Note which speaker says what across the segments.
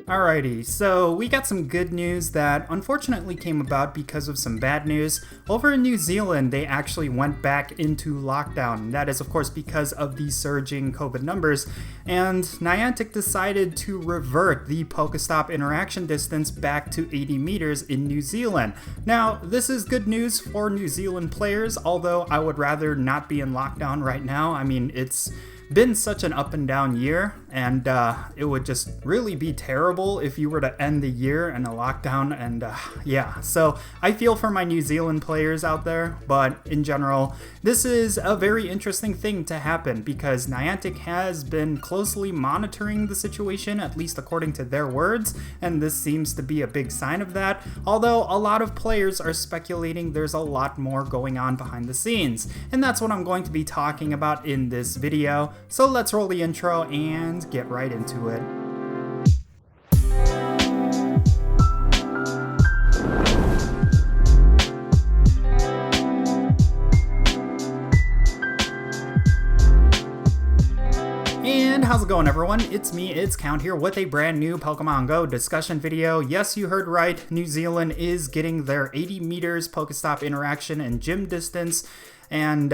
Speaker 1: Alrighty, so we got some good news that unfortunately came about because of some bad news. Over in New Zealand, they actually went back into lockdown. That is, of course, because of the surging COVID numbers. And Niantic decided to revert the Pokéstop interaction distance back to 80 meters in New Zealand. Now, this is good news for New Zealand players, although I would rather not be in lockdown right now. I mean, it's been such an up and down year, and it would just really be terrible if you were to end the year in a lockdown. And yeah, so I feel for my New Zealand players out there, but in general, this is a very interesting thing to happen because Niantic has been closely monitoring the situation, at least according to their words, and this seems to be a big sign of that, although a lot of players are speculating there's a lot more going on behind the scenes, and that's what I'm going to be talking about in this video. So let's roll the intro and get right into it. And how's it going, everyone? It's me, it's Count here with a brand new Pokemon Go discussion video. Yes, you heard right, New Zealand is getting their 80 meters Pokestop interaction and gym distance. And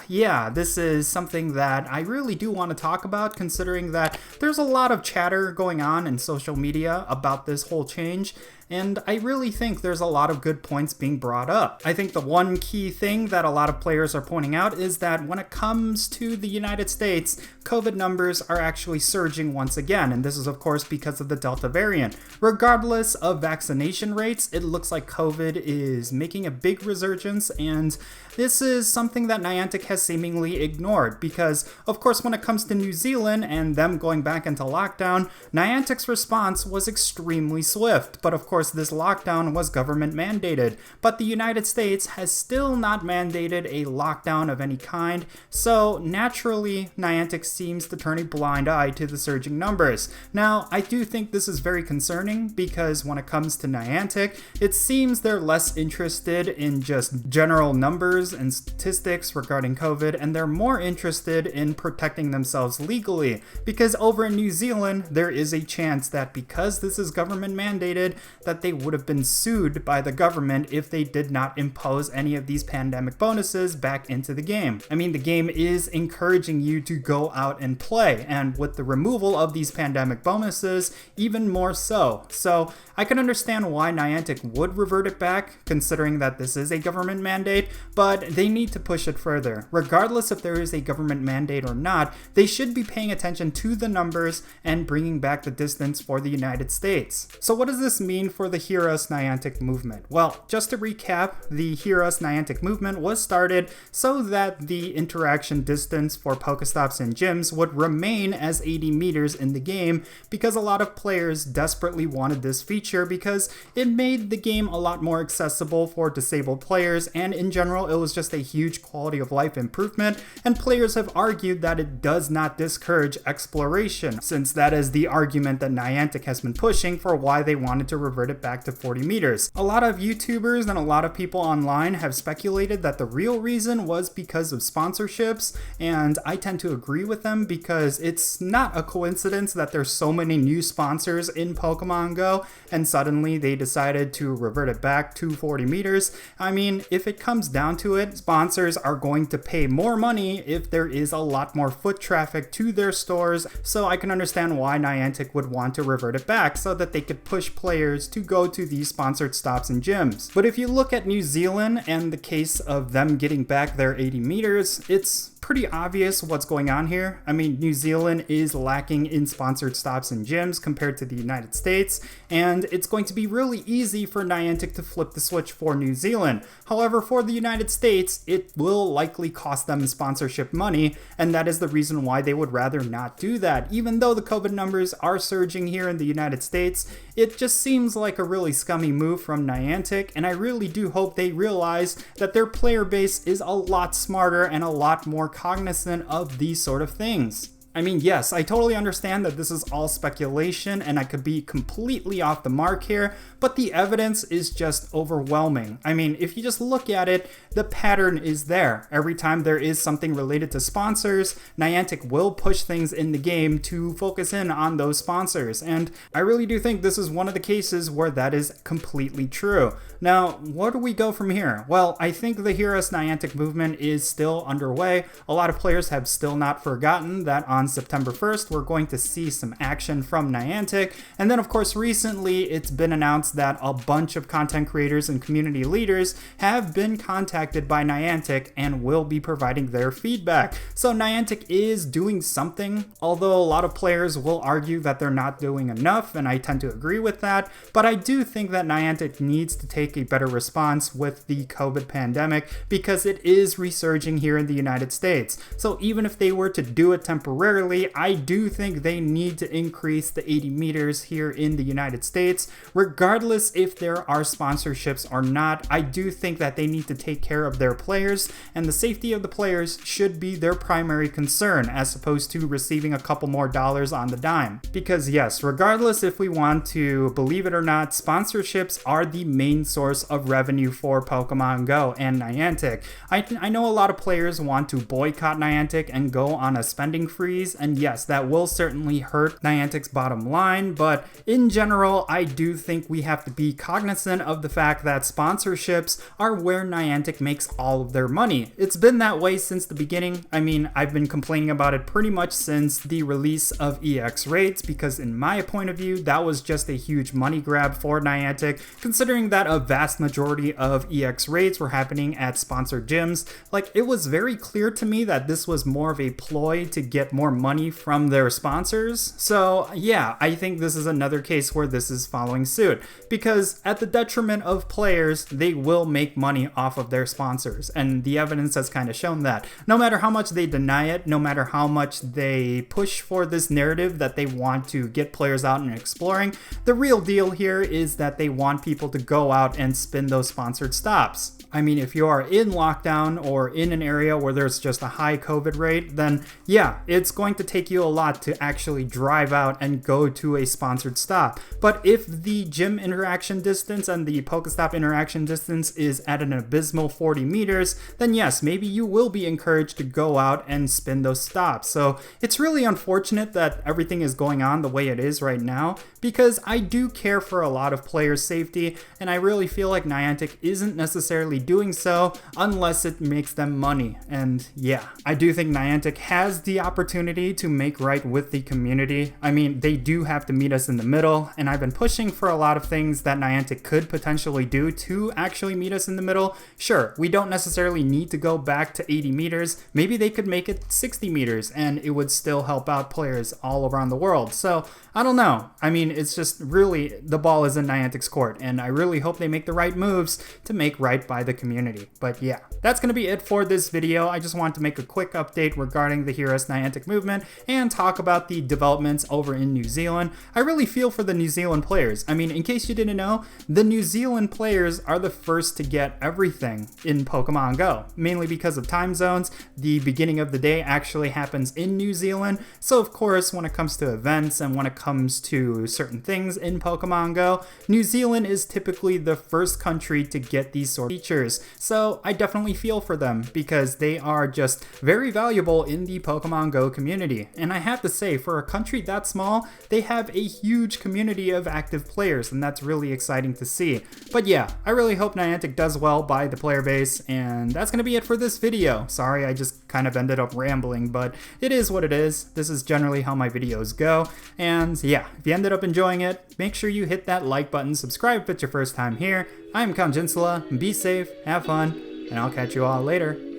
Speaker 1: yeah, this is something that I really do want to talk about, considering that there's a lot of chatter going on in social media about this whole change. And I really think there's a lot of good points being brought up. I think the one key thing that a lot of players are pointing out is that when it comes to the United States, COVID numbers are actually surging once again. And this is, of course, because of the Delta variant. Regardless of vaccination rates, it looks like COVID is making a big resurgence. And this is something that Niantic has seemingly ignored because, of course, when it comes to New Zealand and them going back into lockdown, Niantic's response was extremely swift. But of course, this lockdown was government mandated, but the United States has still not mandated a lockdown of any kind, so naturally Niantic seems to turn a blind eye to the surging numbers. Now, I do think this is very concerning because when it comes to Niantic, it seems they're less interested in just general numbers and statistics regarding COVID, and they're more interested in protecting themselves legally, because over in New Zealand, there is a chance that because this is government mandated, that they would have been sued by the government if they did not impose any of these pandemic bonuses back into the game. I mean, the game is encouraging you to go out and play, and with the removal of these pandemic bonuses, even more so. So I can understand why Niantic would revert it back, considering that this is a government mandate, but they need to push it further. Regardless if there is a government mandate or not, they should be paying attention to the numbers and bringing back the distance for the United States. So what does this mean for the Hear Us Niantic movement? Well, just to recap, the Hear Us Niantic movement was started so that the interaction distance for Pokestops and gyms would remain as 80 meters in the game because a lot of players desperately wanted this feature because it made the game a lot more accessible for disabled players, and in general it was just a huge quality of life improvement, and players have argued that it does not discourage exploration, since that is the argument that Niantic has been pushing for why they wanted to revert it back to 40 meters. A lot of YouTubers and a lot of people online have speculated that the real reason was because of sponsorships, and I tend to agree with them because it's not a coincidence that there's so many new sponsors in Pokemon Go and suddenly they decided to revert it back to 40 meters. I mean, if it comes down to it, sponsors are going to pay more money if there is a lot more foot traffic to their stores, so I can understand why Niantic would want to revert it back so that they could push players to go to these sponsored stops and gyms. But if you look at New Zealand and the case of them getting back their 80 meters, it's pretty obvious what's going on here. I mean, New Zealand is lacking in sponsored stops and gyms compared to the United States, and it's going to be really easy for Niantic to flip the switch for New Zealand. However, for the United States, it will likely cost them sponsorship money, and that is the reason why they would rather not do that. Even though the COVID numbers are surging here in the United States, it just seems like a really scummy move from Niantic, and I really do hope they realize that their player base is a lot smarter and a lot more cognizant of these sort of things. I mean, yes, I totally understand that this is all speculation and I could be completely off the mark here, but the evidence is just overwhelming. I mean, if you just look at it, the pattern is there. Every time there is something related to sponsors, Niantic will push things in the game to focus in on those sponsors, and I really do think this is one of the cases where that is completely true. Now, where do we go from here? Well, I think the Hear Us Niantic movement is still underway. A lot of players have still not forgotten that on September 1st, we're going to see some action from Niantic. And then, of course, recently it's been announced that a bunch of content creators and community leaders have been contacted by Niantic and will be providing their feedback. So Niantic is doing something, although a lot of players will argue that they're not doing enough, and I tend to agree with that. But I do think that Niantic needs to take a better response with the COVID pandemic because it is resurging here in the United States. So even if they were to do it temporarily, I do think they need to increase the 80 meters here in the United States. Regardless if there are sponsorships or not, I do think that they need to take care of their players, and the safety of the players should be their primary concern as opposed to receiving a couple more dollars on the dime. Because yes, regardless if we want to believe it or not, sponsorships are the main source of revenue for Pokemon Go and Niantic. I know a lot of players want to boycott Niantic and go on a spending freeze, and yes, that will certainly hurt Niantic's bottom line, but in general, I do think we have to be cognizant of the fact that sponsorships are where Niantic makes all of their money. It's been that way since the beginning. I mean, I've been complaining about it pretty much since the release of EX raids, because in my point of view, that was just a huge money grab for Niantic, considering that a vast majority of EX raids were happening at sponsored gyms. Like, it was very clear to me that this was more of a ploy to get more money from their sponsors. So yeah, I think this is another case where this is following suit, because at the detriment of players, they will make money off of their sponsors, and the evidence has kind of shown that. No matter how much they deny it, no matter how much they push for this narrative that they want to get players out and exploring, the real deal here is that they want people to go out and spin those sponsored stops. I mean, if you are in lockdown or in an area where there's just a high COVID rate, then yeah, it's going to take you a lot to actually drive out and go to a sponsored stop. But if the gym interaction distance and the Pokéstop interaction distance is at an abysmal 40 meters, then yes, maybe you will be encouraged to go out and spin those stops. So it's really unfortunate that everything is going on the way it is right now, because I do care for a lot of players' safety, and I really feel like Niantic isn't necessarily doing so unless it makes them money. And yeah, I do think Niantic has the opportunity to make right with the community. I mean, they do have to meet us in the middle, and I've been pushing for a lot of things that Niantic could potentially do to actually meet us in the middle. Sure, we don't necessarily need to go back to 80 meters. Maybe they could make it 60 meters and it would still help out players all around the world. So I don't know. I mean, it's just really, the ball is in Niantic's court, and I really hope they make the right moves to make right by the community. But yeah, that's going to be it for this video. I just want to make a quick update regarding the Hear Us Niantic movement and talk about the developments over in New Zealand. I really feel for the New Zealand players. I mean, in case you didn't know, the New Zealand players are the first to get everything in Pokemon Go, mainly because of time zones. The beginning of the day actually happens in New Zealand, so of course, when it comes to events and when it comes to certain things in Pokemon Go, New Zealand is typically the first country to get these sort of features. So I definitely feel for them because they are just very valuable in the Pokemon Go community. And I have to say, for a country that small, they have a huge community of active players, and that's really exciting to see. But yeah, I really hope Niantic does well by the player base, and that's going to be it for this video. Sorry, I just kind of ended up rambling, but it is what it is. This is generally how my videos go. And yeah, if you ended up enjoying it, make sure you hit that like button, subscribe if it's your first time here. I'm Count Jinsula, be safe, have fun, and I'll catch you all later.